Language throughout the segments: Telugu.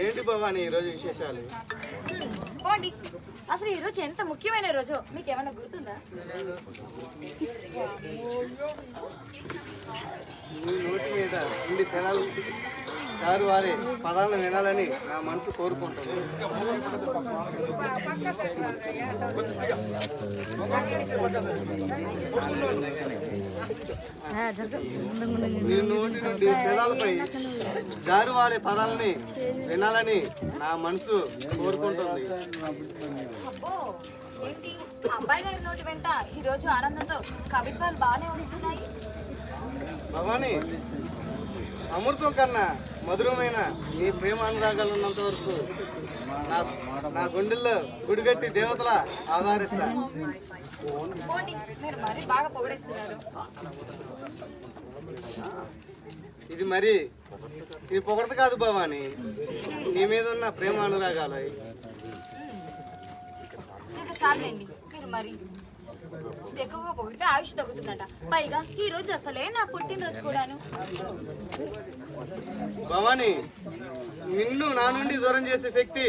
ఏంటి భవాని ఈరోజు విశేషాలు? పోండి, అసలు ఈరోజు ఎంత ముఖ్యమైన రోజు మీకు ఏమైనా గుర్తుందా? నీ నోటి మీద ఉండి పెదాలు దారు వారే పదాలను వినాలని నా మనసు కోరుకుంటుంది. నీ నోటి నుండి పెదాలపై దారు వారే పదాలని వినాలని నా మనసు కోరుకుంటుంది. అబ్బో, ఏంటి అబ్బాయి గారి నోటి వెంట ఈ రోజు ఆనందంతో కవిత్వాలు బాగానే వస్తున్నాయి. భవాని, అమృతం కన్నా మధురమైన నీ ప్రేమ అనురాగాలు ఉన్నంత వరకు నా గుండెల్లో గుడిగట్టి దేవతల ఆధారిస్తా. పోండి, మీరు మరీ బాగా పొగిడేస్తున్నారు. ఇది పొగడత కాదు భవాని, నీ మీద ఉన్న ప్రేమ అనురాగాలు. ఇంకా చాలండి, మీరు మరి ఎక్కువగా పొగిడితే ఆయుష్ తగ్గుతుందట. పైగా ఈ రోజు అసలే నా పుట్టినరోజు కూడాను. భవాని, నిన్ను నా నుండి దూరం చేసే శక్తి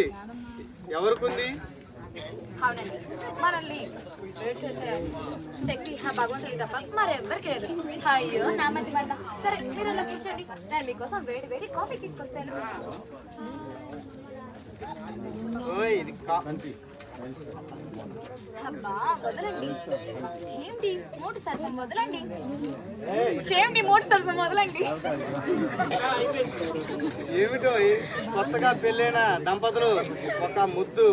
ఎవరికుంది? అవునండి, మనల్ని వేడి చేసే శక్తి ఆ భగవంతుడికి తప్ప మరెవ్వరికి లేదు. అయ్యో నా మధ్య మంట. సరే, మీరు అలా కూర్చోండి, నేను మీకోసం వేడి వేడి కాఫీ తీసుకొస్తాను. అబ్బా వదలండి, ఏంటి మూడు సరసం వదలండి, ఏంటి మూడు సరసం వదలండి. ఏమిటో కొత్తగా పెళ్ళైన దంపతులు ఒక ముద్దు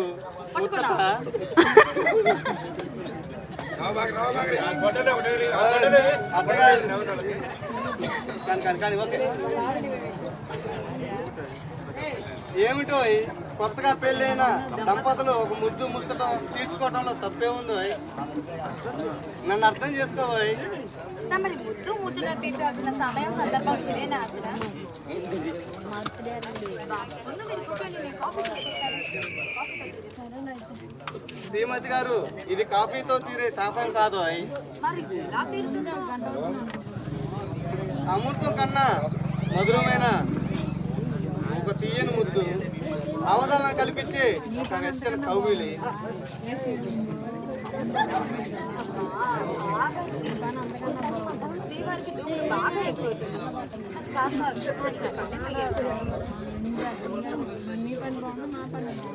ఏమిటో కొత్తగా పెళ్ళైన దంపతులు ఒక ముద్దు ముచ్చటం తీర్చుకోవటంలో తప్పే ఉంది. నన్ను అర్థం చేసుకోవాలి. మరి ముద్దు ముచ్చట తీర్చాల్సిన సమయం సందర్భం ఇదేనా అసలు? శ్రీమతి గారు, ఇది కాఫీతో తీరే తాపం కాదు. అమృతం కన్నా మధురమైన ఒక తీయని ముద్దు అవధానం కల్పించే ఒక వెచ్చని కౌగిలి.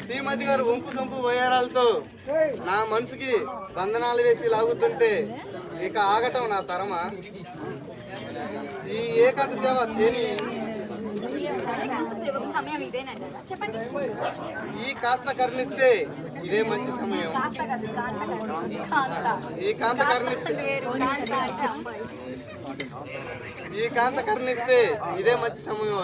శ్రీమతి గారు వంపు సొంపు వయ్యారాలతో నా మనసుకి బంధనాలు వేసి లాగుతుంటే ఇక ఆగటం నా తరమా? ఈ ఏకాంత సేవ చేయని ఈ కాస్త కరుణిస్తే ఇదే మంచి సమయం. ఈ కాంత కరుణిస్తే ఇదే మంచి సమయం.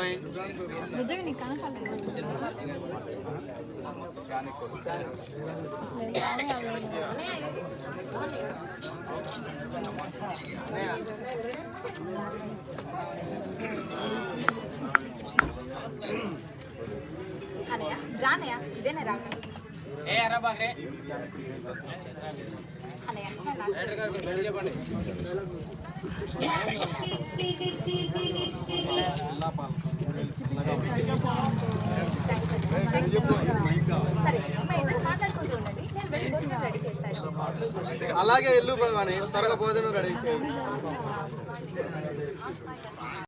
అనయ్య రానయ్య, ఇదేనా రా అలాగే వెళ్ళు భవాని, త్వరగా భోజనం రెడీ చేయండి.